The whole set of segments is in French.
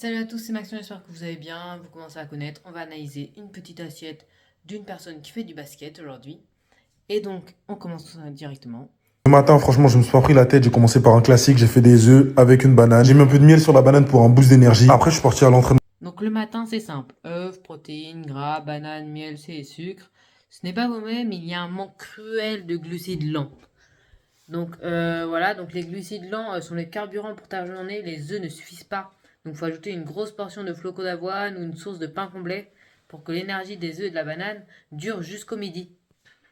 Salut à tous, c'est Maxime, j'espère que vous allez bien, vous commencez à connaître. On va analyser une petite assiette d'une personne qui fait du basket aujourd'hui. Et donc, on commence directement. Le matin, franchement, je me suis pas pris la tête. J'ai commencé par un classique. J'ai fait des œufs avec une banane. J'ai mis un peu de miel sur la banane pour un boost d'énergie. Après, je suis parti à l'entraînement. Donc le matin, c'est simple. Œufs, protéines, gras, banane, miel, c'est sucre. Ce n'est pas mauvais, mais il y a un manque cruel de glucides lents. Donc voilà, donc les glucides lents sont les carburants pour ta journée. Les œufs ne suffisent pas. Donc il faut ajouter une grosse portion de flocos d'avoine ou une source de pain complet pour que l'énergie des œufs et de la banane dure jusqu'au midi.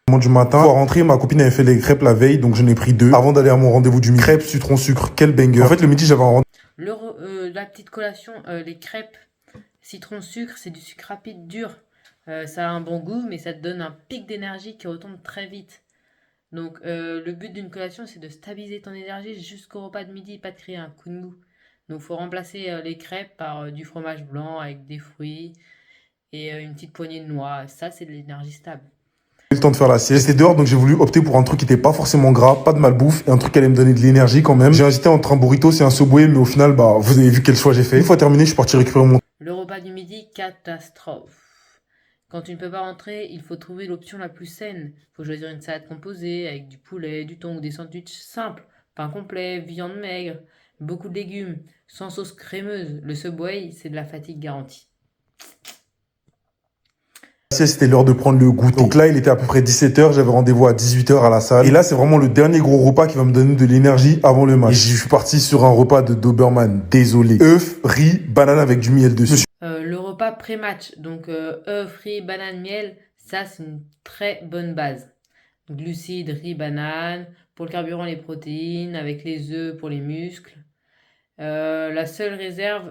Du matin, pour rentrer, ma copine avait fait les crêpes la veille, donc j'en ai pris deux avant d'aller à mon rendez-vous du midi. Crêpes, citron, sucre, quel banger. En fait, le midi, j'avais un rendez-vous. La petite collation, les crêpes citron sucre, c'est du sucre rapide dur. Ça a un bon goût, mais ça te donne un pic d'énergie qui retombe très vite. Donc le but d'une collation, c'est de stabiliser ton énergie jusqu'au repas de midi, pas de créer un coup de mou. Donc il faut remplacer les crêpes par du fromage blanc avec des fruits et une petite poignée de noix. Ça, c'est de l'énergie stable. Le temps de faire la sieste. J'étais dehors, donc j'ai voulu opter pour un truc qui était pas forcément gras, pas de malbouffe, et un truc qui allait me donner de l'énergie quand même. J'ai hésité entre un burrito et un Subway, mais au final, bah, vous avez vu quel choix j'ai fait. Une fois terminé, je suis parti récupérer mon. Le repas du midi, catastrophe. Quand tu ne peux pas rentrer, il faut trouver l'option la plus saine. Il faut choisir une salade composée avec du poulet, du thon ou des sandwichs simples. Pain complet, viande maigre, beaucoup de légumes, sans sauce crémeuse. Le Subway, c'est de la fatigue garantie. C'était l'heure de prendre le goûter. Donc là, il était à peu près 17h, j'avais rendez-vous à 18h à la salle. Et là, c'est vraiment le dernier gros repas qui va me donner de l'énergie avant le match. Et je suis parti sur un repas de Doberman, désolé. Œufs, riz, banane avec du miel dessus. Le repas pré-match, donc œufs, riz, banane, miel, ça c'est une très bonne base. Glucides, riz, banane, pour le carburant les protéines, avec les œufs pour les muscles. La seule réserve,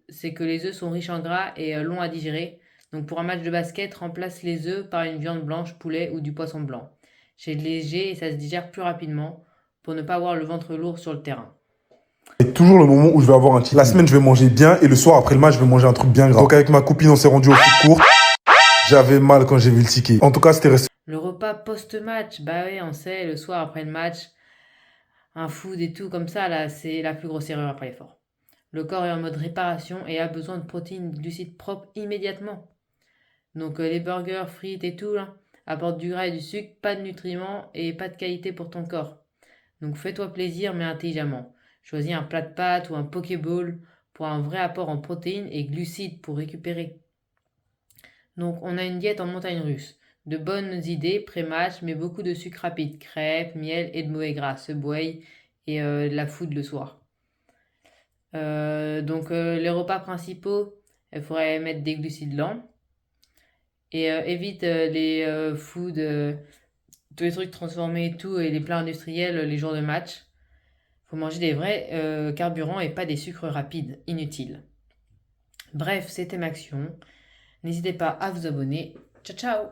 c'est que les œufs sont riches en gras et longs à digérer. Donc pour un match de basket, remplace les œufs par une viande blanche, poulet ou du poisson blanc. C'est léger et ça se digère plus rapidement pour ne pas avoir le ventre lourd sur le terrain. C'est toujours le moment où je vais avoir un cheat. La semaine, je vais manger bien et le soir, après le match, je vais manger un truc bien gras. Donc avec ma copine, on s'est rendu au foot court. J'avais mal quand j'ai vu le ticket. En tout cas, c'était resté. Le repas post-match, bah oui, on sait, le soir après le match, un food et tout comme ça, là, c'est la plus grosse erreur après l'effort. Le corps est en mode réparation et a besoin de protéines, de glucides propres immédiatement. Donc les burgers, frites et tout, là, apportent du gras et du sucre, pas de nutriments et pas de qualité pour ton corps. Donc fais-toi plaisir mais intelligemment. Choisis un plat de pâtes ou un pokéball pour un vrai apport en protéines et glucides pour récupérer. Donc on a une diète en montagne russe. De bonnes idées pré-match, mais beaucoup de sucre rapide, crêpes, miel et de mauvais gras, Subway et de la food le soir. Les repas principaux, il faudrait mettre des glucides lents et évite les foods, tous les trucs transformés et tout et les plats industriels les jours de match. Faut manger des vrais carburants et pas des sucres rapides, inutiles. Bref, c'était Maxion. N'hésitez pas à vous abonner. Ciao ciao!